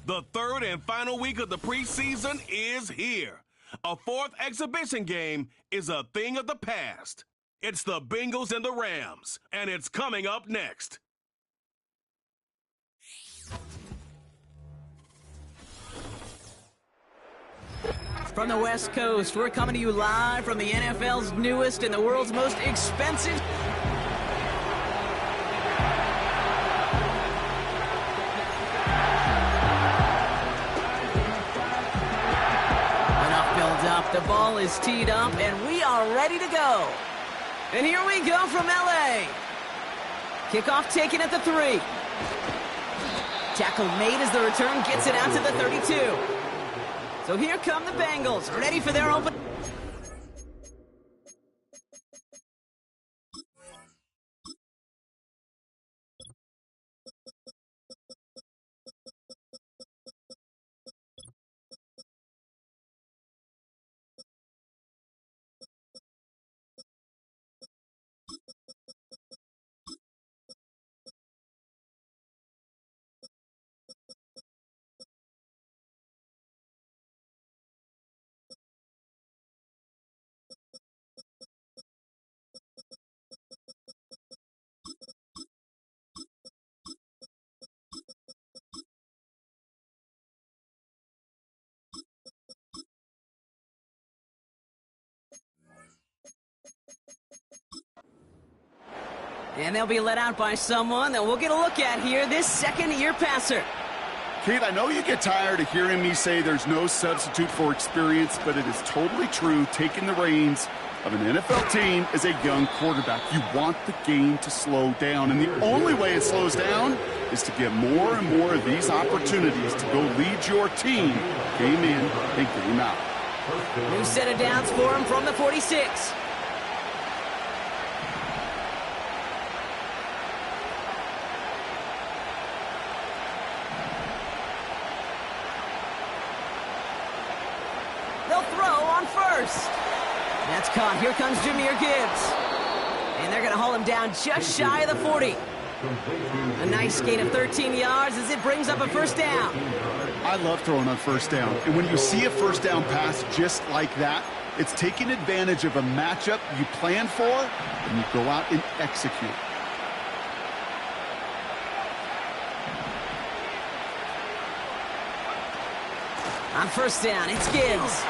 The third and final week of the preseason is here. A fourth exhibition game is a thing of the past. It's the Bengals and the Rams, and it's coming up next. From the West Coast, we're coming to you live from the NFL's newest and the world's most expensive up. The ball is teed up, and we are ready to go. And here we go from L.A. Kickoff taken at the 3. Tackle made as the return gets it out to the 32. So here come the Bengals, ready for their open. And they'll be let out by someone that we'll get a look at here, this second-year passer. Kate, I know you get tired of hearing me say there's no substitute for experience, but it is totally true. Taking the reins of an NFL team is a young quarterback. You want the game to slow down, and the only way it slows down is to get more and more of these opportunities to go lead your team game in and game out. New set of downs for him from the 46. They'll throw on first. That's caught. Here comes Jahmyr Gibbs. And they're going to haul him down just shy of the 40. A nice gain of 13 yards as it brings up a first down. I love throwing on first down. And when you see a first down pass just like that, it's taking advantage of a matchup you plan for, and you go out and execute. On first down, it's Gibbs.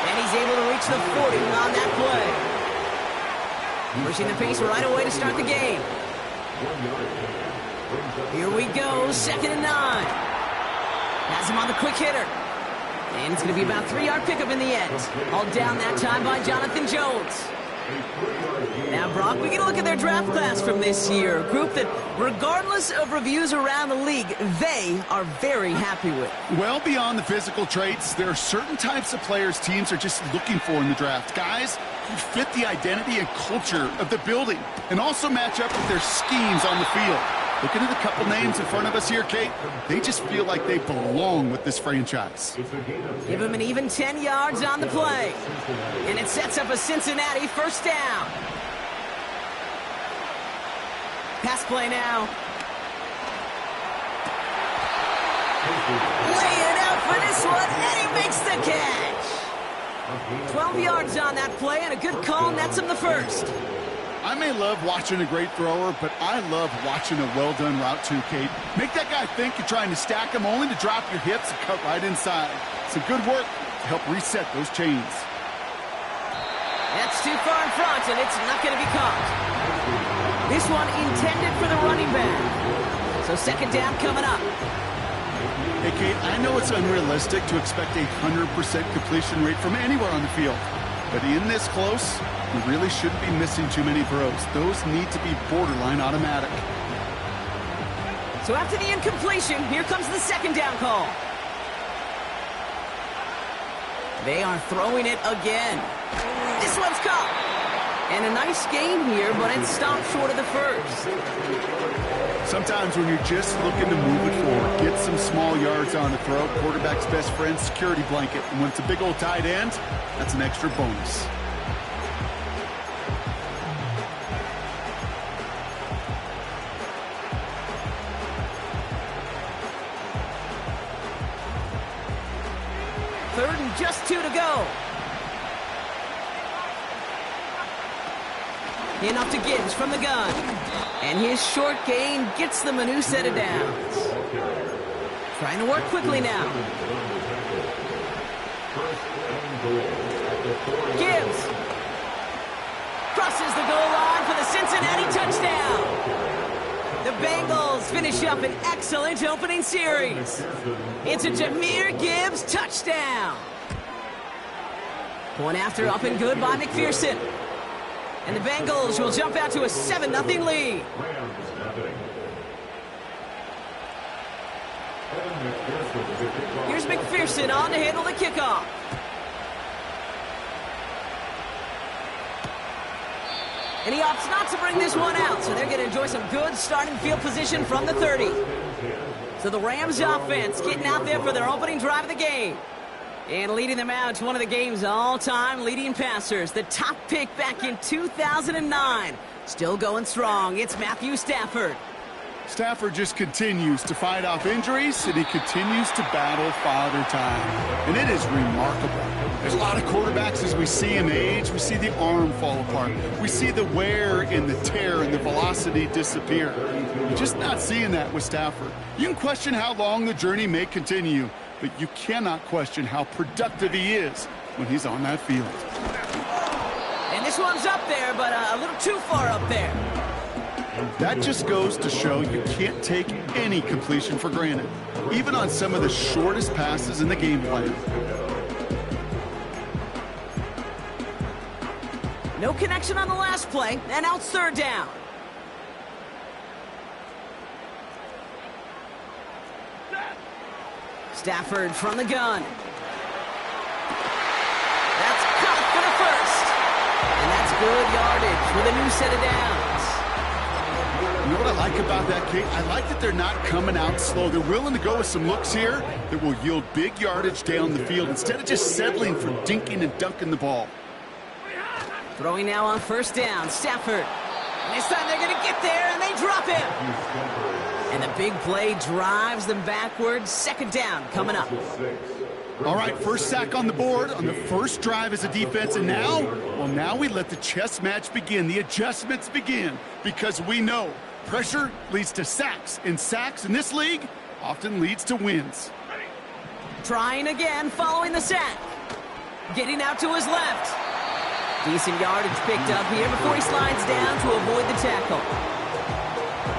And he's able to reach the 40 on that play. Pushing the pace right away to start the game. Here we go, 2nd and 9. Has him on the quick hitter. And it's going to be about a 3-yard pickup in the end. All down that time by Jonathan Jones. Now, Brock, we get a look at their draft class from this year. A group that, regardless of reviews around the league, they are very happy with. Well, beyond the physical traits, there are certain types of players teams are just looking for in the draft. Guys who fit the identity and culture of the building and also match up with their schemes on the field. Looking at a couple names in front of us here, Kate, they just feel like they belong with this franchise. Give him an even 10 yards on the play. And it sets up a Cincinnati first down. Pass play now. Lay it out for this one, and he makes the catch. 12 yards on that play, and a good call nets him the first. I may love watching a great thrower, but I love watching a well-done route too, Kate. Make that guy think you're trying to stack him only to drop your hips and cut right inside. Some good work to help reset those chains. That's too far in front, and it's not going to be caught. This one intended for the running back. So 2nd down coming up. Hey, Kate, I know it's unrealistic to expect a 100% completion rate from anywhere on the field. But in this close, you really shouldn't be missing too many throws. Those need to be borderline automatic. So after the incompletion, here comes the 2nd down call. They are throwing it again. This one's caught. And a nice gain here, but it stopped short of the first. Sometimes when you're just looking to move it forward, get some small yards on the throw, quarterback's best friend, security blanket. And when it's a big old tight end, that's an extra bonus. 3rd and just 2 to go. In off to Gibbs from the gun. And his short gain gets them a new set of downs. Trying to work quickly now. Gibbs crosses the goal line for the Cincinnati touchdown. The Bengals finish up an excellent opening series. It's a Jahmyr Gibbs touchdown. Point after up and good by McPherson. And the Bengals will jump out to a 7-0 lead. Here's McPherson on to handle the kickoff. And he opts not to bring this one out, so they're going to enjoy some good starting field position from the 30. So the Rams offense getting out there for their opening drive of the game. And leading them out to one of the game's all-time leading passers, the top pick back in 2009. Still going strong, it's Matthew Stafford. Stafford just continues to fight off injuries, and he continues to battle Father Time. And it is remarkable. There's a lot of quarterbacks as we see him age. We see the arm fall apart. We see the wear and the tear and the velocity disappear. You're just not seeing that with Stafford. You can question how long the journey may continue, but you cannot question how productive he is when he's on that field. And this one's up there, but a little too far up there. That just goes to show you can't take any completion for granted, even on some of the shortest passes in the game plan. No connection on the last play, and now it's 3rd down. Stafford from the gun. That's caught for the first. And that's good yardage with a new set of downs. You know what I like about that, Kate? I like that they're not coming out slow. They're willing to go with some looks here that will yield big yardage down the field instead of just settling for dinking and dunking the ball. Throwing now on 1st down, Stafford. And this time they're going to get there, and they drop him. And the big play drives them backwards. 2nd down coming up. All right, first sack on the board on the first drive as a defense. And now, well, now we let the chess match begin. The adjustments begin because we know pressure leads to sacks. And sacks in this league often leads to wins. Trying again following the sack. Getting out to his left. Decent yardage picked up here before he slides down to avoid the tackle.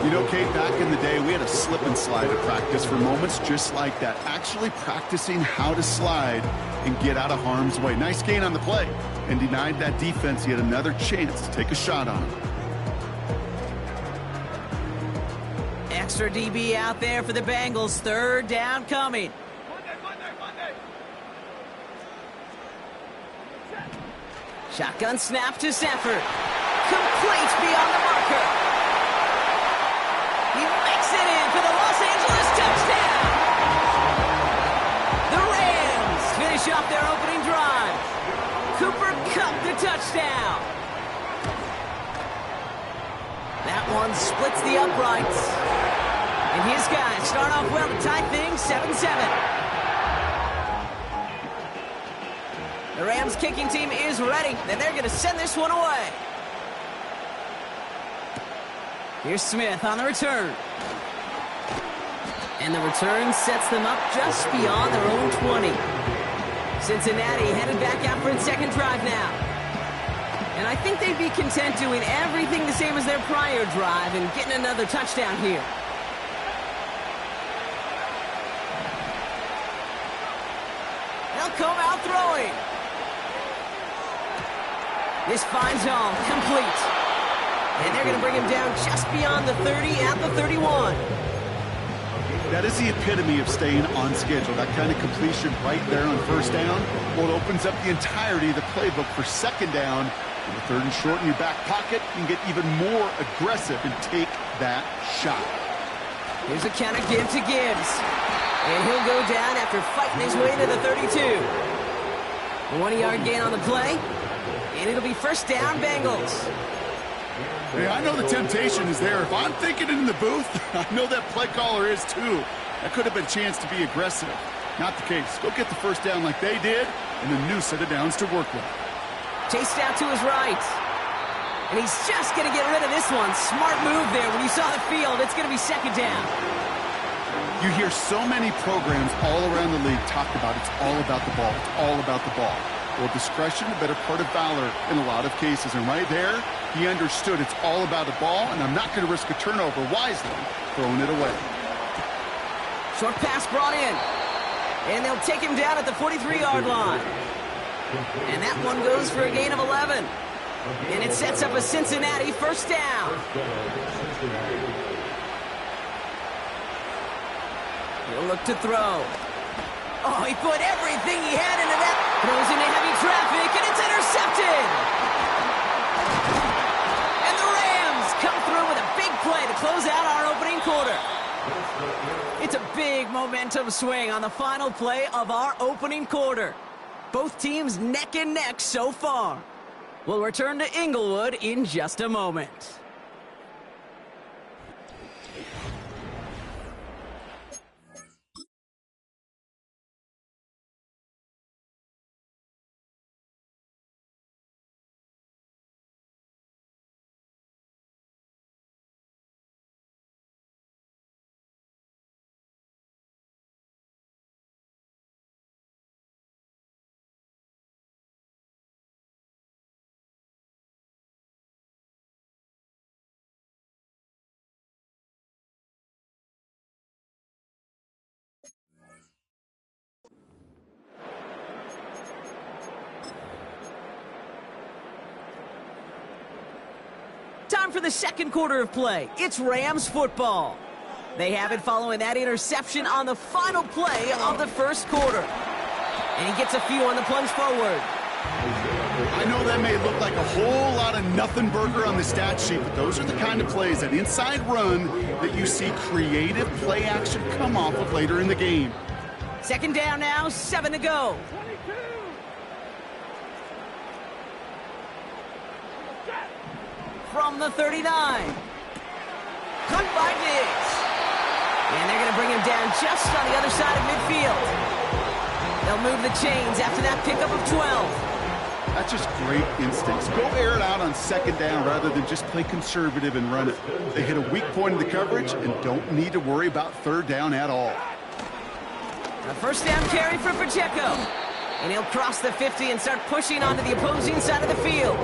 You know, Kate, back in the day, we had a slip and slide at practice for moments just like that. Actually practicing how to slide and get out of harm's way. Nice gain on the play and denied that defense yet another chance to take a shot on him. Extra DB out there for the Bengals. 3rd down coming. Shotgun snap to Stafford. Complete beyond the marker. He makes it in for the Los Angeles touchdown. The Rams finish off their opening drive. Cooper Kupp the touchdown. That one splits the uprights. And his guys start off well to tie things 7-7. The Rams kicking team is ready, and they're going to send this one away. Here's Smith on the return. And the return sets them up just beyond their own 20. Cincinnati headed back out for its 2nd drive now. And I think they'd be content doing everything the same as their prior drive and getting another touchdown here. They'll come out throwing. This finds all complete. And they're going to bring him down just beyond the 30 at the 31. That is the epitome of staying on schedule. That kind of completion right there on 1st down. Well, it opens up the entirety of the playbook for 2nd down. And the 3rd and short in your back pocket, you can get even more aggressive and take that shot. Here's a counter give to Gibbs. And he'll go down after fighting his way to the 32. 1-yard gain on the play. And it'll be 1st down, Bengals. Hey, I know the temptation is there. If I'm thinking it in the booth, I know that play caller is too. That could have been a chance to be aggressive. Not the case. Go get the first down like they did, and a new set of downs to work with. Chased out to his right. And he's just going to get rid of this one. Smart move there. When you saw the field, it's going to be second down. You hear so many programs all around the league talk about it's all about the ball. It's all about the ball. Well, discretion, the better part of valor in a lot of cases. And right there, he understood it's all about the ball, and I'm not going to risk a turnover wisely, throwing it away. Short pass brought in. And they'll take him down at the 43-yard line. And that one goes for a gain of 11. And it sets up a Cincinnati first down. He'll look to throw. Oh, he put everything he had into that. Throws into heavy traffic, and it's intercepted. And the Rams come through with a big play to close out our opening quarter. It's a big momentum swing on the final play of our opening quarter. Both teams neck and neck so far. We'll return to Inglewood in just a moment. Time for the second quarter of play. It's Rams football. They have it following that interception on the final play of the first quarter. And he gets a few on the plunge forward. I know that may look like a whole lot of nothing burger on the stat sheet, but those are the kind of plays, that inside run, that you see creative play action come off of later in the game. Second down now, 7 to go. From the 39. Cut by Diggs. And they're going to bring him down just on the other side of midfield. They'll move the chains after that pickup of 12. That's just great instincts. Go air it out on second down rather than just play conservative and run it. They hit a weak point in the coverage and don't need to worry about third down at all. A first down carry for Pacheco. And he'll cross the 50 and start pushing onto the opposing side of the field.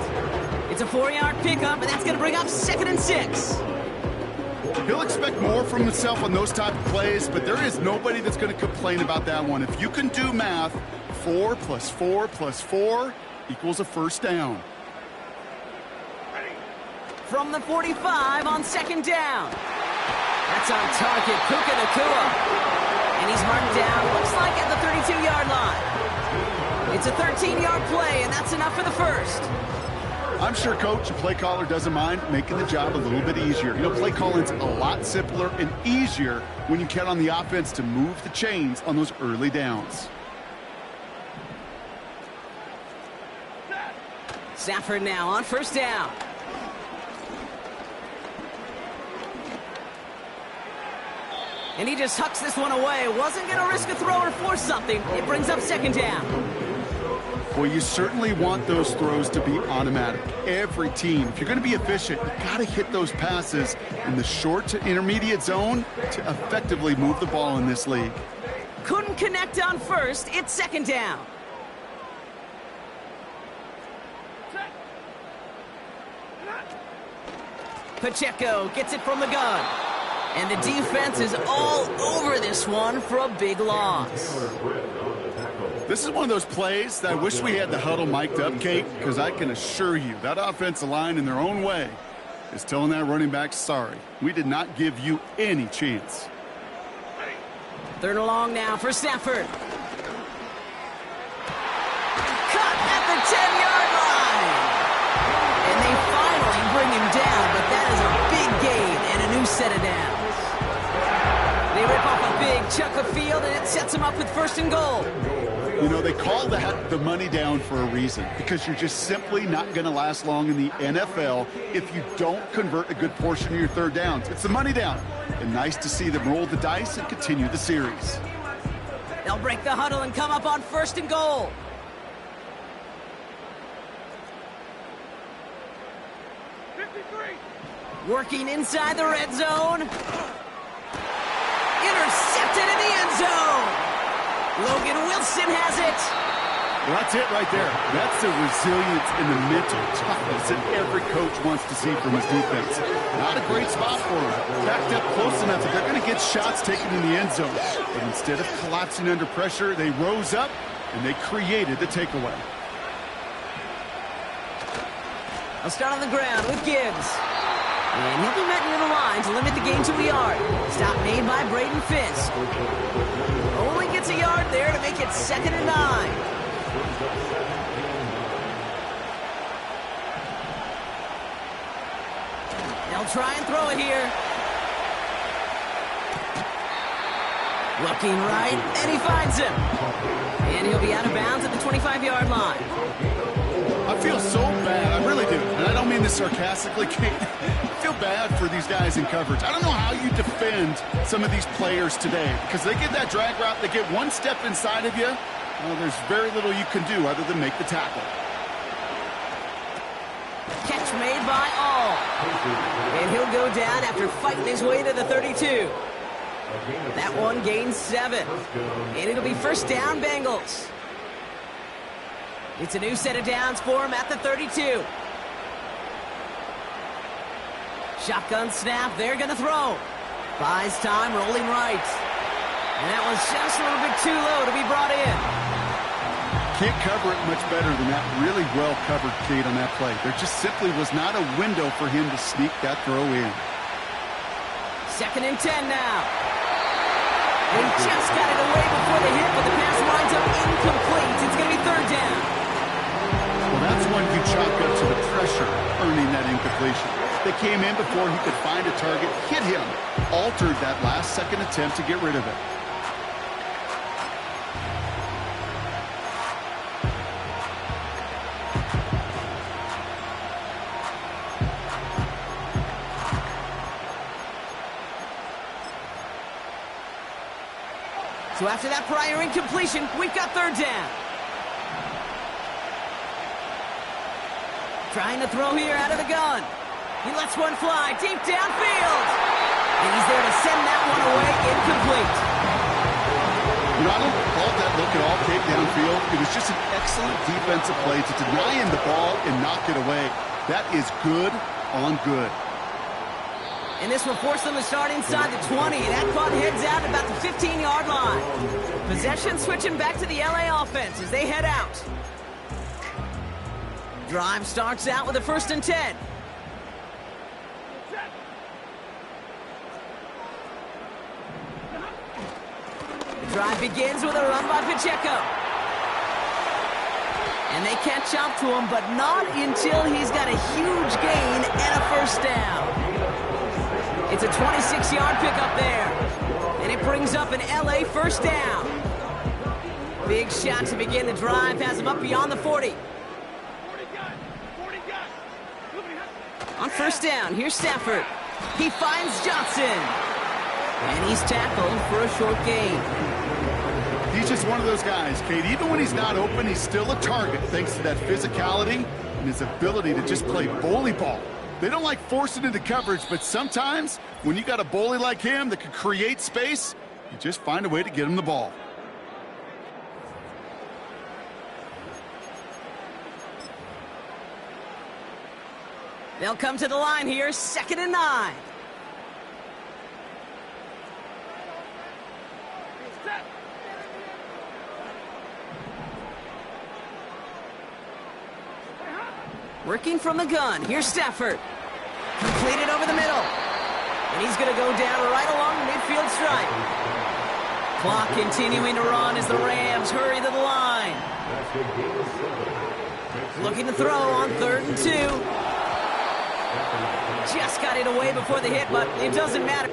It's a 4-yard pickup, and that's going to bring up 2nd and 6. He'll expect more from himself on those type of plays, but there is nobody that's going to complain about that one. If you can do math, 4 plus 4 plus 4 equals a first down. From the 45 on second down. That's on target, Puka Nacua. And he's marked down, looks like at the 32-yard line. It's a 13-yard play, and that's enough for the first. I'm sure coach and play caller doesn't mind making the job a little bit easier. You know, play calling's a lot simpler and easier when you count on the offense to move the chains on those early downs. Stafford now on first down. And he just hucks this one away. Wasn't going to risk a throw or force something. It brings up second down. Well, you certainly want those throws to be automatic. Every team, if you're going to be efficient, you got to hit those passes in the short to intermediate zone to effectively move the ball in this league. Couldn't connect on first. It's second down. Pacheco gets it from the gun. And the defense is all over this one for a big loss. This is one of those plays that I wish we had the huddle mic'd up, Kate, because I can assure you that offensive line in their own way is telling that running back, sorry, we did not give you any chance. Third and long now for Stafford. Cut at the 10-yard line. And they finally bring him down, but that is a big gain and a new set of downs. They rip off a big chunk of field, and it sets them up with first and goal. You know, they call that the money down for a reason, because you're just simply not going to last long in the NFL if you don't convert a good portion of your third downs. It's the money down. And nice to see them roll the dice and continue the series. They'll break the huddle and come up on 1st and goal. Working inside the red zone. Intercepted in the end zone. Logan Wilson has it. Well, that's it right there. That's the resilience and the mental toughness that every coach wants to see from his defense. Not a great spot for him. Backed up close enough that they're going to get shots taken in the end zone. But instead of collapsing under pressure, they rose up and they created the takeaway. I'll start on the ground with Gibbs. And he'll be met near the line to limit the gain to a yard. Stop made by Braden Fisk. Only gets a yard there to make it 2nd and 9. They'll try and throw it here. Looking right, and he finds him. And he'll be out of bounds at the 25-yard line. I feel so bad, I really do. And I don't mean this sarcastically, Kate. I feel bad for these guys in coverage. I don't know how you defend some of these players today, because they get that drag route, they get one step inside of you. Well, there's very little you can do other than make the tackle. Catch made by All. And he'll go down after fighting his way to the 32. That one gains 7. And it'll be 1st down, Bengals. It's a new set of downs for him at the 32. Shotgun snap, they're going to throw. Buys time, rolling right. And that was just a little bit too low to be brought in. Can't cover it much better than that. Really well covered, Kate, on that play. There just simply was not a window for him to sneak that throw in. 2nd and 10 now. And he just got it away before the hit, but the pass winds up incomplete. It's going to be 3rd down. Well, that's one you chalk up to the pressure earning that incompletion. They came in before he could find a target, hit him, altered that last-second attempt to get rid of it. So after that prior incompletion, we've got 3rd down. Trying to throw here out of the gun. He lets one fly deep downfield. And he's there to send that one away incomplete. You know, I don't fault that look at all, Kate, downfield. It was just an excellent defensive play to deny him the ball and knock it away. That is good on good. And this will force them to start inside the 20. That punt heads out about the 15-yard line. Possession switching back to the LA offense as they head out. Drive starts out with a 1st and 10. The drive begins with a run by Pacheco. And they catch up to him, but not until he's got a huge gain and a 1st down. It's a 26-yard pickup there. And it brings up an LA 1st down. Big shot to begin the drive, has him up beyond the 40. On 1st down, here's Stafford. He finds Johnson. And he's tackled for a short gain. He's just one of those guys, Kate. Even when he's not open, he's still a target thanks to that physicality and his ability to just play bully ball. They don't like forcing into coverage, but sometimes when you got a bully like him that can create space, you just find a way to get him the ball. They'll come to the line here, 2nd and 9. Working from the gun, here's Stafford. Completed over the middle. And he's going to go down right along the midfield stripe. Clock continuing to run as the Rams hurry to the line. Looking to throw on 3rd and 2. Just got it away before the hit, but it doesn't matter.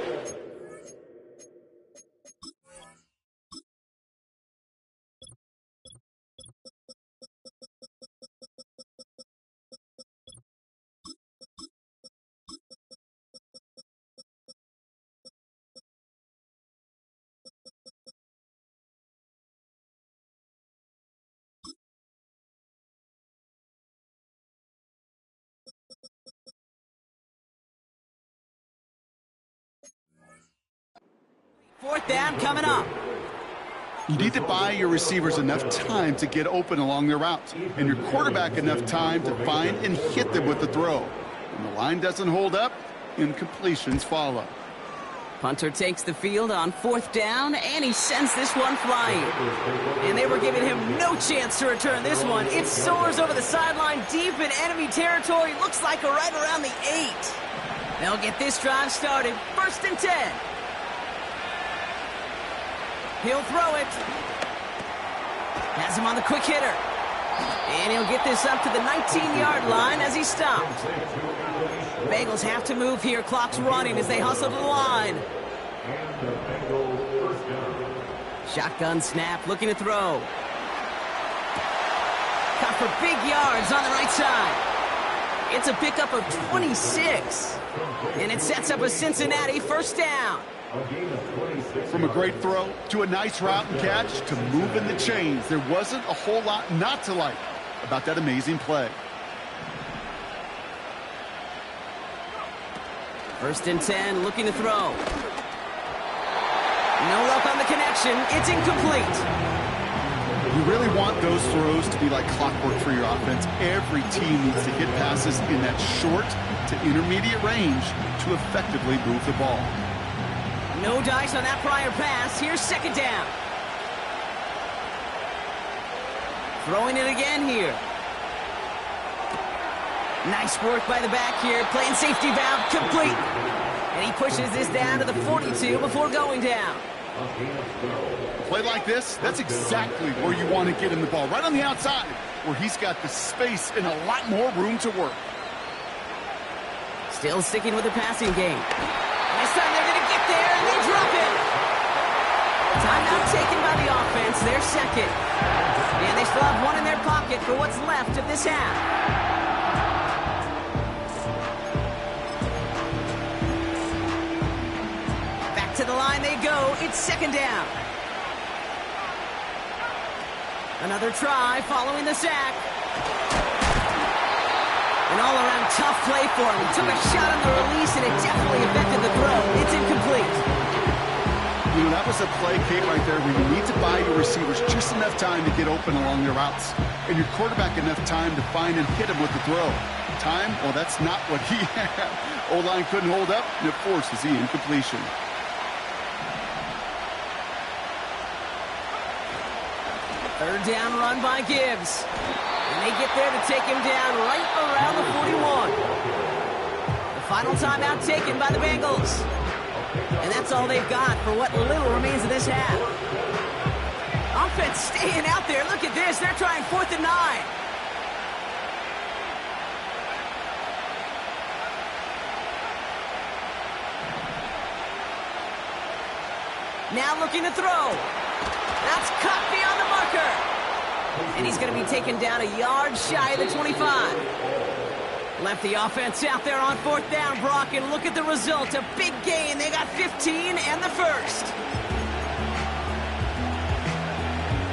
Fourth down coming up. You need to buy your receivers enough time to get open along their routes, and your quarterback enough time to find and hit them with the throw. When the line doesn't hold up, incompletions follow. Punter takes the field on fourth down, and he sends this one flying. And they were giving him no chance to return this one. It soars over the sideline deep in enemy territory. Looks like right around the 8. They'll get this drive started. 1st and 10. He'll throw it. Has him on the quick hitter. And he'll get this up to the 19-yard line as he stopped. Bengals have to move here. Clock's running as they hustle to the line. Shotgun snap, looking to throw. Caught for big yards on the right side. It's a pickup of 26. And it sets up a Cincinnati 1st down. From a great throw to a nice route and catch to moving the chains, there wasn't a whole lot not to like about that amazing play. 1st and 10, looking to throw. No luck on the connection. It's incomplete. You really want those throws to be like clockwork for your offense. Every team needs to hit passes in that short to intermediate range to effectively move the ball. No dice on that prior pass. Here's 2nd down. Throwing it again here. Nice work by the back here. Playing safety valve complete. And he pushes this down to the 42 before going down. A play like this, that's exactly where you want to get him the ball. Right on the outside, where he's got the space and a lot more room to work. Still sticking with the passing game. This time they're going to get there, and they drop it. Timeout taken by the offense, their 2nd. And they still have one in their pocket for what's left of this half. Back to the line they go. It's 2nd down. Another try following the sack. An all-around tough play for him. He took a shot on the release, and it definitely affected the throw. It's incomplete. You know, that was a play, Kate, right there, where you need to buy your receivers just enough time to get open along their routes, and your quarterback enough time to find and hit him with the throw. Time? Well, that's not what he had. O-line couldn't hold up, and it forces the incompletion. Third down run by Gibbs. And they get there to take him down right around the 41. The final timeout taken by the Bengals. And that's all they've got for what little remains of this half. Offense staying out there. Look at this. They're trying 4th and 9. Now looking to throw. That's cut beyond the marker. And he's going to be taken down a yard shy of the 25. Left the offense out there on 4th down, Brock, and look at the result. A big gain. They got 15 and the 1st.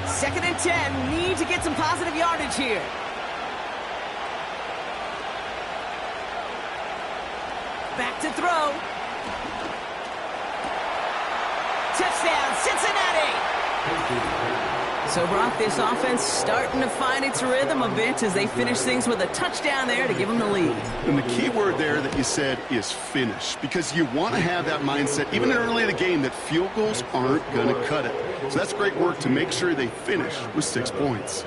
2nd and 10. Need to get some positive yardage here. Back to throw. Touchdown, Cincinnati. So, Brock, this offense starting to find its rhythm a bit as they finish things with a touchdown there to give them the lead. And the key word there that you said is finish, because you want to have that mindset, even early in the game, that field goals aren't going to cut it. So that's great work to make sure they finish with 6 points.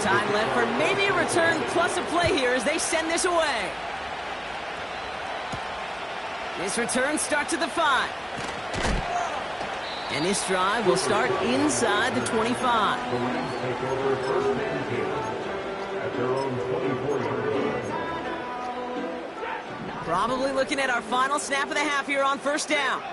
Time left for maybe a return plus a play here as they send this away. This return starts at the 5. And this drive will start inside the 25. Probably looking at our final snap of the half here on 1st down.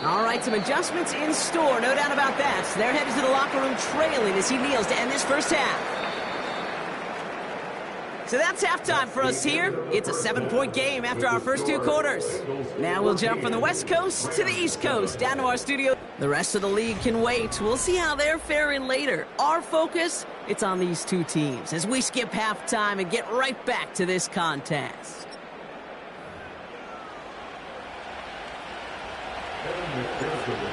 All right, some adjustments in store, no doubt about that. So they're headed to the locker room trailing as he kneels to end this 1st half. So that's halftime for us here. It's a 7-point game after our first 2 quarters. Now we'll jump from the West Coast to the East Coast, down to our studio. The rest of the league can wait. We'll see how they're faring later. Our focus, It's on these two teams as we skip halftime and get right back to this contest.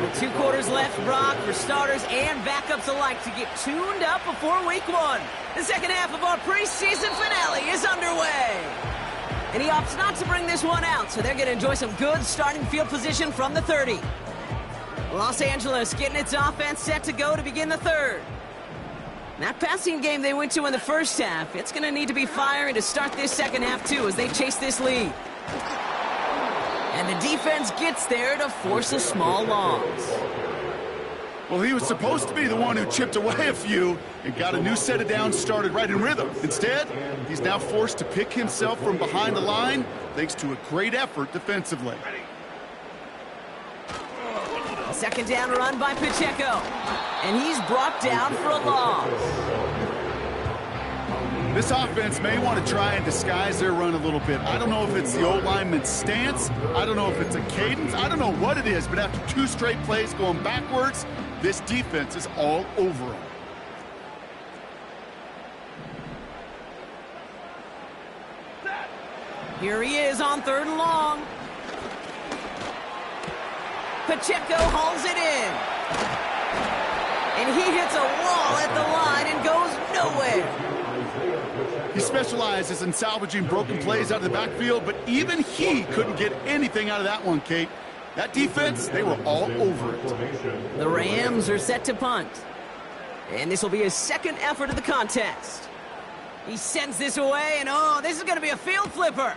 With 2 quarters left, Brock, for starters and backups alike to get tuned up before week 1. The second half of our preseason finale is underway. And he opts not to bring this one out, so they're going to enjoy some good starting field position from the 30. Los Angeles getting its offense set to go to begin the third. That passing game they went to in the first half, it's going to need to be firing to start this second half too as they chase this lead. And the defense gets there to force a small loss. Well, he was supposed to be the one who chipped away a few and got a new set of downs started right in rhythm. Instead, he's now forced to pick himself from behind the line thanks to a great effort defensively. A second down run by Pacheco. And he's brought down for a loss. This offense may want to try and disguise their run a little bit. I don't know if it's the old lineman's stance. I don't know if it's a cadence. I don't know what it is, but after 2 straight plays going backwards, this defense is all over them. Here he is on 3rd and long. Pacheco hauls it in. And he hits a wall at the line and goes nowhere. He specializes in salvaging broken plays out of the backfield, but even he couldn't get anything out of that one, Kate. That defense, they were all over it. The Rams are set to punt. And this will be his second effort of the contest. He sends this away, and oh, this is going to be a field flipper.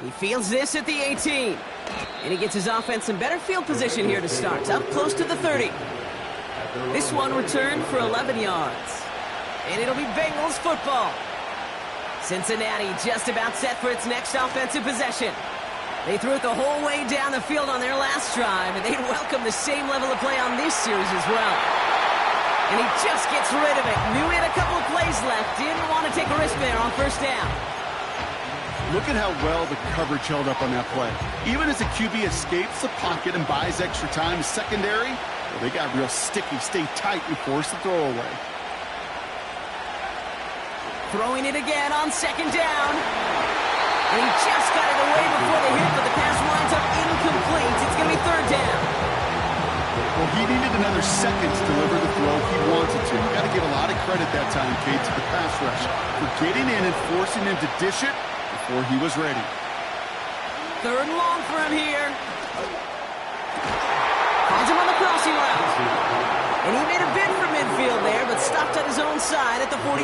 He fields this at the 18. And he gets his offense in better field position here to start, up close to the 30. This one returned for 11 yards. And it'll be Bengals football. Cincinnati just about set for its next offensive possession. They threw it the whole way down the field on their last drive, and they'd welcome the same level of play on this series as well. And he just gets rid of it. Knew he had a couple of plays left. Didn't want to take a risk there on 1st down. Look at how well the coverage held up on that play. Even as the QB escapes the pocket and buys extra time, secondary, well, they got real sticky, stay tight, and force the throw away. Throwing it again on 2nd down. And he just got it away before the hit, but the pass winds up incomplete. It's going to be 3rd down. Well, he needed another second to deliver the throw he wanted to. You got to give a lot of credit that time, Kate, to the pass rush for getting in and forcing him to dish it before he was ready. 3rd and long for him here. Finds him on the crossing route. And he made a bid for midfield there, but stopped on his own side at the 49.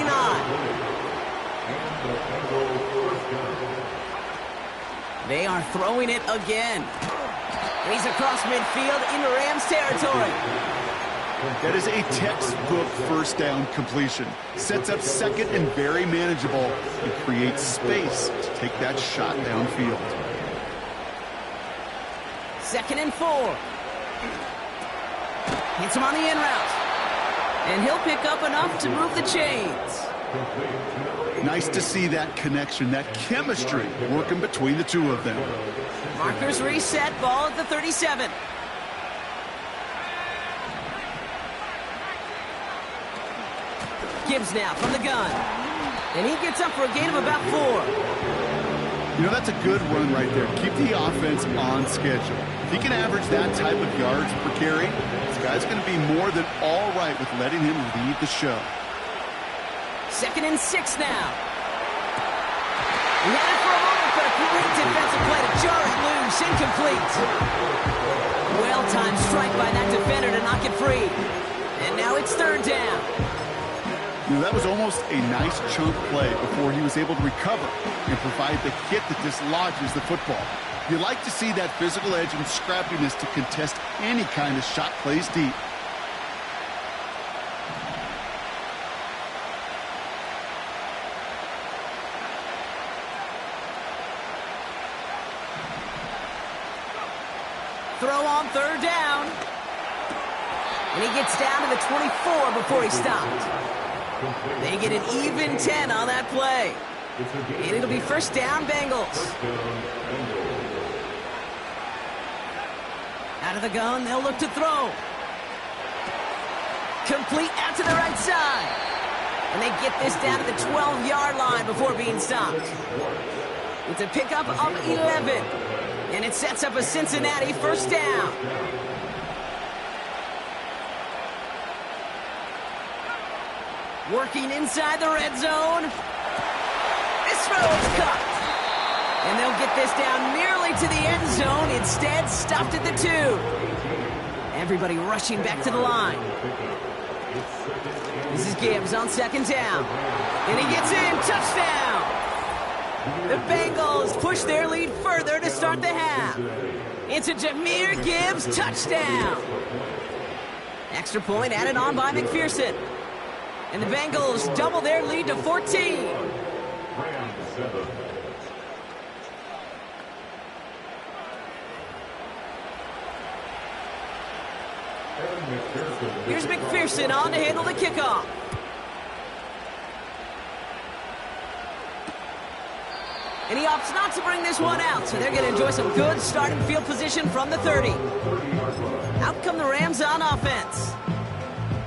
They are throwing it again. And he's across midfield into Rams territory. That is a textbook 1st down completion. Sets up 2nd and very manageable and creates space to take that shot downfield. 2nd and 4. Hits him on the in route. And he'll pick up enough to move the chains. Nice to see that connection, that chemistry working between the two of them. Markers reset, ball at the 37. Gibbs now from the gun. And he gets up for a gain of about 4. You know, that's a good run right there. Keep the offense on schedule. If he can average that type of yards per carry, this guy's going to be more than all right with letting him lead the show. 2nd and 6 now. He had it for a moment, but a great defensive play to jar it loose. Incomplete. Well-timed strike by that defender to knock it free. And now it's 3rd down. You know, that was almost a nice chunk play before he was able to recover and provide the hit that dislodges the football. You like to see that physical edge and scrappiness to contest any kind of shot plays deep. Throw on 3rd down. And he gets down to the 24 before he stopped. They get an even 10 on that play. And it'll be 1st down, Bengals. Out of the gun, they'll look to throw. Complete out to the right side. And they get this down to the 12-yard line before being stopped. It's a pickup of 11. And it sets up a Cincinnati first down. Working inside the red zone. This throw is caught. And they'll get this down nearly to the end zone. Instead, stopped at the 2. Everybody rushing back to the line. This is Gibbs on second down. And he gets in. Touchdown! The Bengals push their lead further to start the half. It's a Jahmyr Gibbs touchdown. Extra point added on by McPherson. And the Bengals double their lead to 14. Here's McPherson on to handle the kickoff. And he opts not to bring this one out, so they're going to enjoy some good starting field position from the 30. Out come the Rams on offense.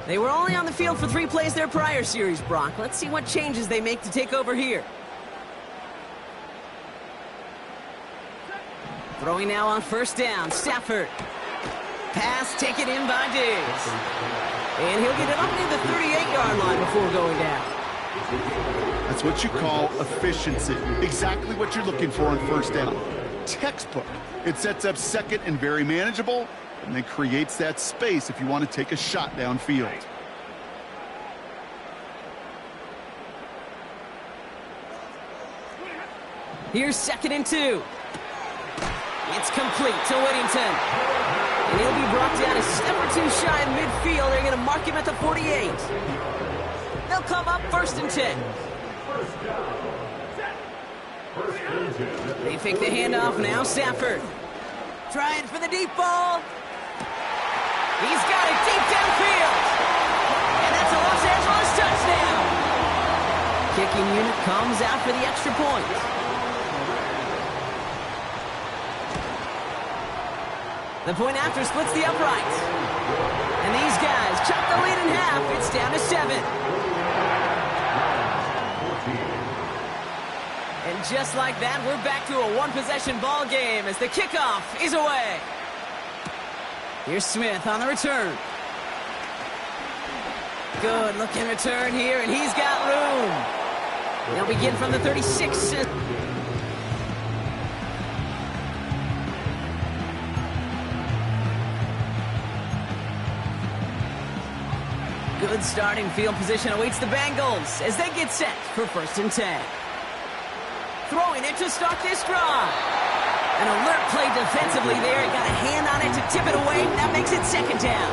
They were only on the field for 3 plays their prior series, Brock. Let's see what changes they make to take over here. Throwing now on first down, Stafford. Pass taken in by Diggs. And he'll get it up near the 38-yard line before going down. That's what you call efficiency. Exactly what you're looking for on first down. Textbook. It sets up second and very manageable, and then creates that space if you want to take a shot downfield. Here's second and 2. It's complete to Whittington. And he'll be brought down a step or 2 shy of midfield. They're going to mark him at the 48. They'll come up first and 10. They fake the handoff now. Stafford trying for the deep ball. He's got it deep downfield. And that's a Los Angeles touchdown. Kicking unit comes out for the extra point. The point after splits the uprights. And these guys chop the lead in half. It's down to 7. And just like that, we're back to a one-possession ball game as the kickoff is away. Here's Smith on the return. Good looking return here, and he's got room. They'll begin from the 36. Good starting field position awaits the Bengals as they get set for first and 10. Throwing it to start this drive. An alert play defensively there. He got a hand on it to tip it away. That makes it second down.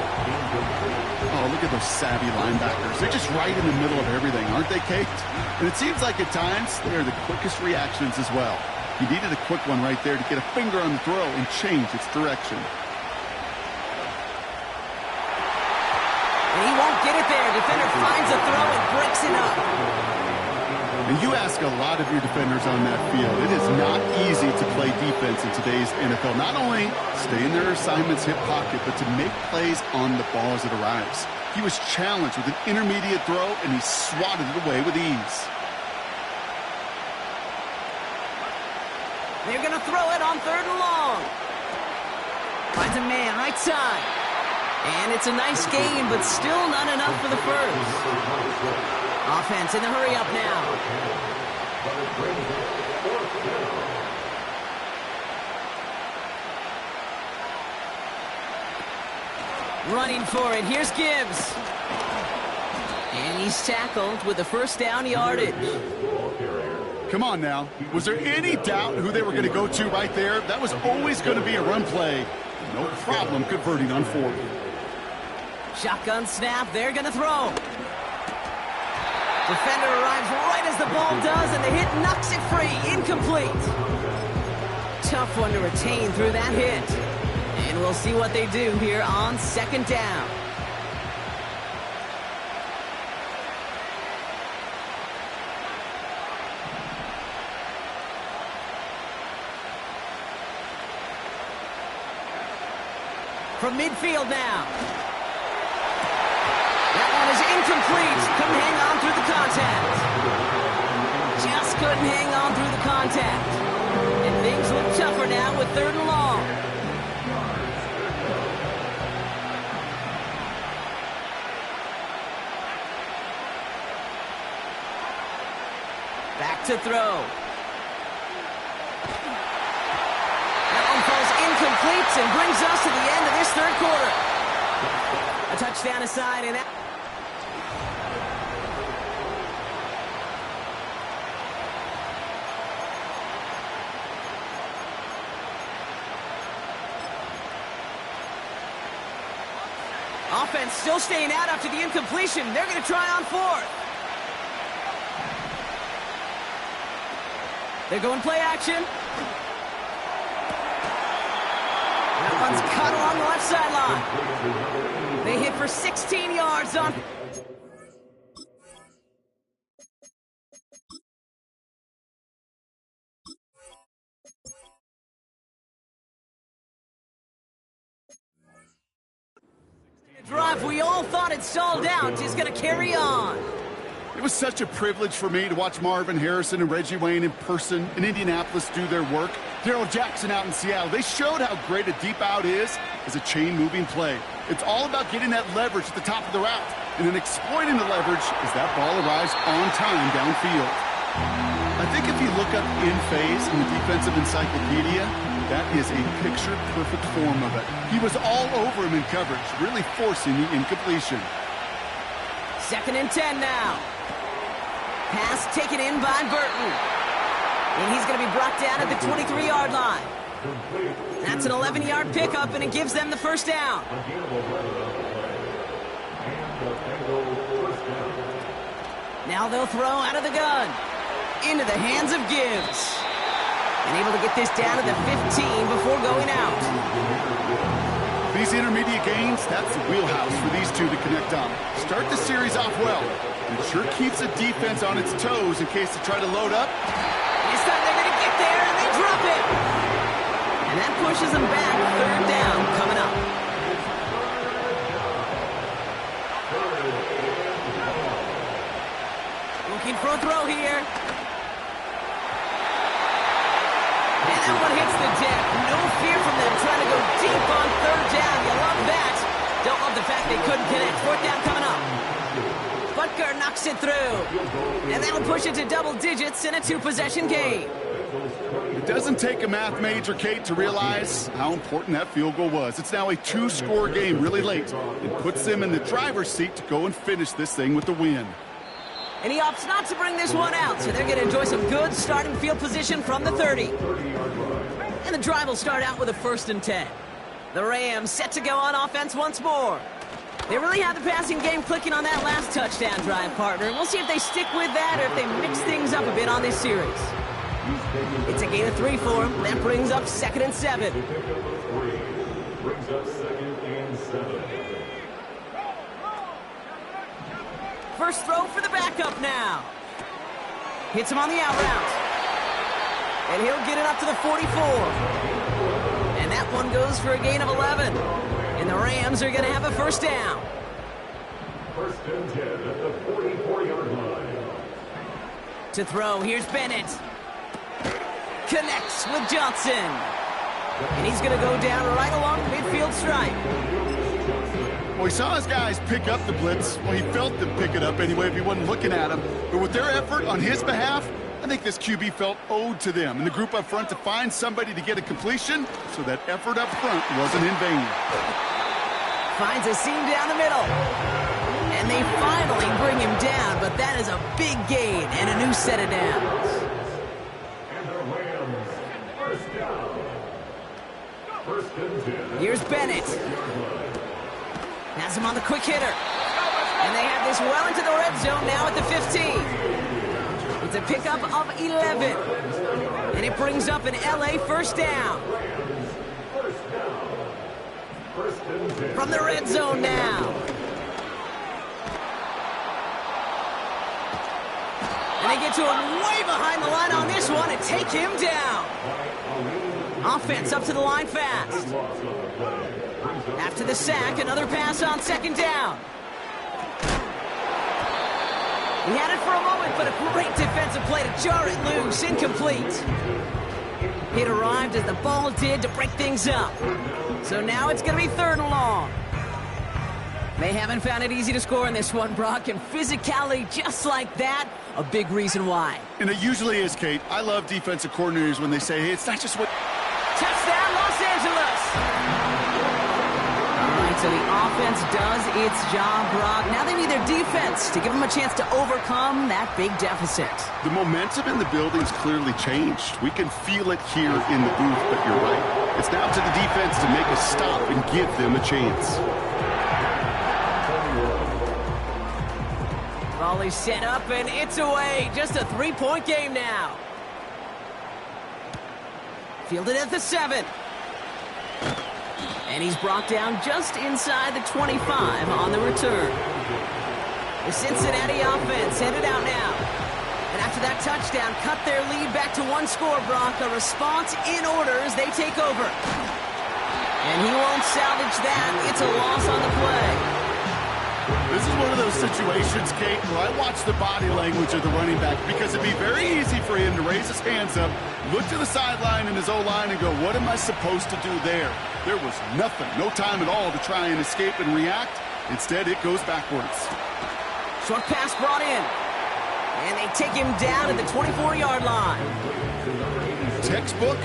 Oh, look at those savvy linebackers. They're just right in the middle of everything, aren't they, Kate? And it seems like at times they are the quickest reactions as well. He needed a quick one right there to get a finger on the throw and change its direction. And he won't get it there. Defender finds a throw and breaks it up. And you ask a lot of your defenders on that field. It is not easy to play defense in today's NFL. Not only stay in their assignment's hip pocket, but to make plays on the ball as it arrives. He was challenged with an intermediate throw, and he swatted it away with ease. They're going to throw it on third and long. Finds a man right side. And it's a nice gain, but still not enough for the first. Offense in the hurry up now. Running for it. Here's Gibbs. And he's tackled with the first down yardage. Come on now. Was there any doubt who they were going to go to right there? That was always going to be a run play. No problem converting on fourth. Shotgun snap. They're going to throw. Defender arrives right as the ball does, and the hit knocks it free. Incomplete. Tough one to retain through that hit. And we'll see what they do here on second down. From midfield now. That one is incomplete. Couldn't hang on through the contact. Just couldn't hang on through the contact. And things look tougher now with 3rd and long. Back to throw. That one falls incomplete and brings us to the end of this 3rd quarter. A touchdown aside, and that... Offense still staying out after the incompletion. They're going to try on 4th. They're going play action. That one's cut along the left sideline. They hit for 16 yards on... The drive we all thought had stalled out is going to carry on. It was such a privilege for me to watch Marvin Harrison and Reggie Wayne in person in Indianapolis do their work. Darrell Jackson out in Seattle. They showed how great a deep out is as a chain-moving play. It's all about getting that leverage at the top of the route and then exploiting the leverage as that ball arrives on time downfield. I think if you look up in phase in the defensive encyclopedia, that is a picture-perfect form of it. He was all over him in coverage, really forcing the incompletion. 2nd and 10 now. Pass taken in by Burton. And he's going to be brought down at the 23-yard line. That's an 11-yard pickup, and it gives them the 1st down. Now they'll throw out of the gun. Into the hands of Gibbs. And able to get this down to the 15 before going out. These intermediate gains, that's the wheelhouse for these two to connect on. Start the series off well. It sure keeps the defense on its toes in case they try to load up. This time they're going to get there, and they drop it. And that pushes them back. 3rd down coming up. Looking for a throw here. And that one hits the deck. No fear from them trying to go deep on 3rd down. You love that. Don't love the fact they couldn't connect. 4th down coming up. Butker knocks it through. And that'll push it to double digits in a 2-possession game. It doesn't take a math major, Kate, to realize how important that field goal was. It's now a 2-score game really late. It puts them in the driver's seat to go and finish this thing with the win. And he opts not to bring this one out, so they're going to enjoy some good starting field position from the 30. And the drive will start out with a 1st and 10. The Rams set to go on offense once more. They really had the passing game clicking on that last touchdown drive, partner. We'll see if they stick with that or if they mix things up a bit on this series. It's a gain of 3 for them. That brings up 2nd and 7. First throw for the backup now. Hits him on the out route. And he'll get it up to the 44. And that one goes for a gain of 11. And the Rams are going to have a 1st down. 1st and 10 at the 44-yard line. To throw, here's Bennett. Connects with Johnson. And he's going to go down right along the midfield stripe. Well, he saw his guys pick up the blitz. Well, he felt them pick it up anyway if he wasn't looking at them. But with their effort on his behalf, I think this QB felt owed to them and the group up front to find somebody to get a completion, so that effort up front wasn't in vain. Finds a seam down the middle. And they finally bring him down, but that is a big gain and a new set of downs. And the Rams, 1st down. 1st and 10. Here's Bennett. Has him on the quick hitter. And they have this well into the red zone now at the 15. It's a pickup of 11. And it brings up an LA 1st down. From the red zone now. And they get to him way behind the line on this one and take him down. Offense up to the line fast. After the sack, another pass on 2nd down. He had it for a moment, but a great defensive play to jar it loose. Incomplete. It arrived as the ball did to break things up. So now it's going to be 3rd and long. They haven't found it easy to score in this one, Brock, and physicality just like that, a big reason why. And it usually is, Kate. I love defensive coordinators when they say, hey, it's not just what... Touchdown, Los Angeles! All right, so the offense does its job, Brock. Now they need their defense to give them a chance to overcome that big deficit. The momentum in the building's clearly changed. We can feel it here in the booth, but you're right. It's now to the defense to make a stop and give them a chance. Volley set up, and it's away. Just a 3-point game now. Fielded at the 7. And he's brought down just inside the 25 on the return. The Cincinnati offense headed out now. And after that touchdown, cut their lead back to 1 score, Brock. A response in order as they take over. And he won't salvage that. It's a loss on the play. This is one of those situations, Kate, where I watch the body language of the running back because it'd be very easy for him to raise his hands up, look to the sideline in his O-line and go, what am I supposed to do there? There was nothing, no time at all to try and escape and react. Instead, it goes backwards. Short pass brought in. And they take him down at the 24-yard line. Textbook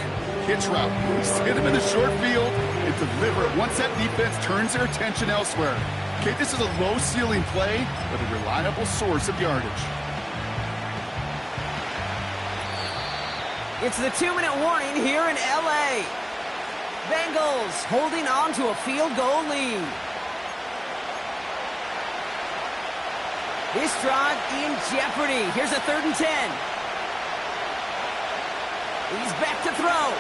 hitch route. Just hit him in the short field and deliver it once that defense turns their attention elsewhere. Okay, this is a low-ceiling play, but a reliable source of yardage. It's the 2-minute warning here in L.A. Bengals holding on to a field goal lead. This drive in jeopardy. Here's a 3rd and 10. He's back to throw.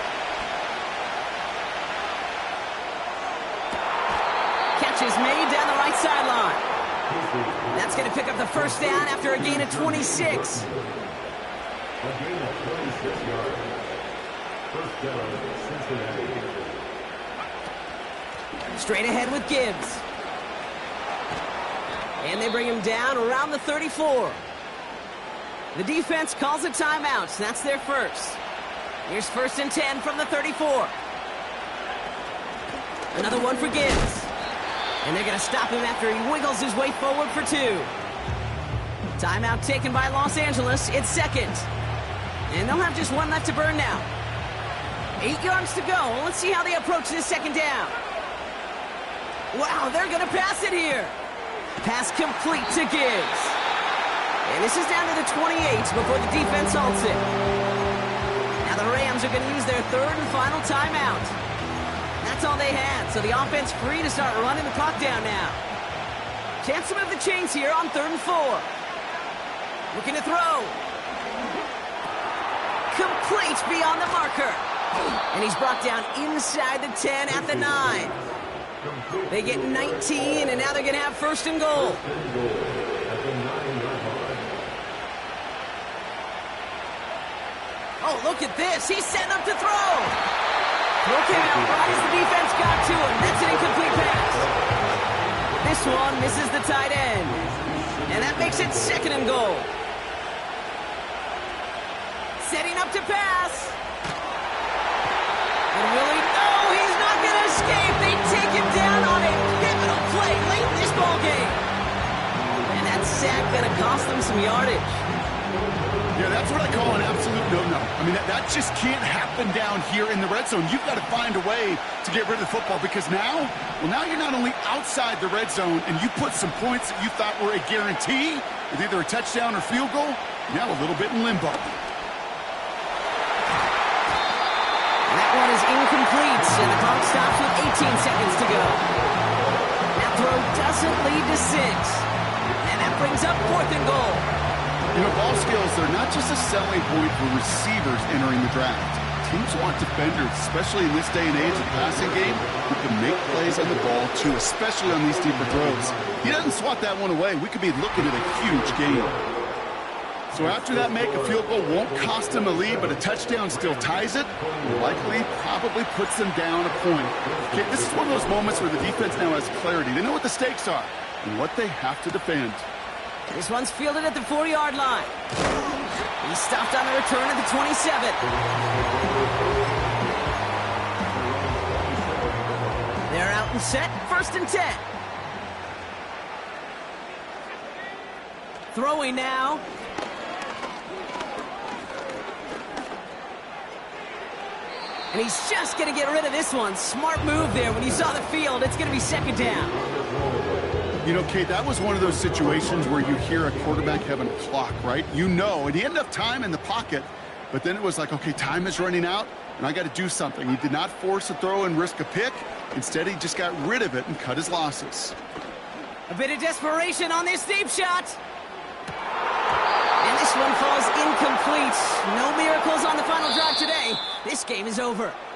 Catch is made down the right sideline. That's going to pick up the 1st down after a gain of 26. A gain of 26 yards. 1st down, Cincinnati. Straight ahead with Gibbs. And they bring him down around the 34. The defense calls a timeout. So that's their first. Here's 1st and 10 from the 34. Another one for Gibbs. And they're going to stop him after he wiggles his way forward for 2. Timeout taken by Los Angeles. It's 2nd. And they'll have just 1 left to burn now. 8 yards to go. Let's see how they approach this 2nd down. Wow, they're going to pass it here. Pass complete to Gibbs. And this is down to the 28 before the defense halts it. Now the Rams are going to use their 3rd and final timeout. That's all they had, so the offense free to start running the clock down now. Chance to move the chains here on 3rd and 4. Looking to throw. Complete beyond the marker. And he's brought down inside the 10 at the 9. They get 19, and now they're going to have 1st and goal. Oh, look at this. He's setting up to throw. Throw came out right as the defense got to him. That's an incomplete pass. This one misses the tight end. And that makes it 2nd and goal. Setting up to pass. And Willie, no, he's not going to escape. They take him down on a pivotal play late in this ballgame. And that sack going to cost them some yardage. Yeah, that's what I call an absolute no-no. I mean, that just can't happen down here in the red zone. You've got to find a way to get rid of the football because now you're not only outside the red zone and you put some points that you thought were a guarantee with either a touchdown or field goal, now a little bit in limbo. That one is incomplete, and the clock stops with 18 seconds to go. That throw doesn't lead to 6. And that brings up 4th and goal. You know, ball skills, they're not just a selling point for receivers entering the draft. Teams want defenders, especially in this day and age of the passing game, who can make plays on the ball, too, especially on these deeper throws. He doesn't swat that one away. We could be looking at a huge game. So after that make, a field goal won't cost them a lead, but a touchdown still ties it. Likely, probably puts them down a point. Okay, this is one of those moments where the defense now has clarity. They know what the stakes are and what they have to defend. This one's fielded at the 4-yard line. He's stopped on the return at the 27. They're out and set, 1st and 10. Throwing now. And he's just going to get rid of this one. Smart move there. When you saw the field, it's going to be 2nd down. You know, Kate, that was one of those situations where you hear a quarterback having a clock, right? You know, and he had enough time in the pocket, but then it was like, okay, time is running out, and I got to do something. He did not force a throw and risk a pick. Instead, he just got rid of it and cut his losses. A bit of desperation on this deep shot. And this one falls incomplete. No miracles on the final drive today. This game is over.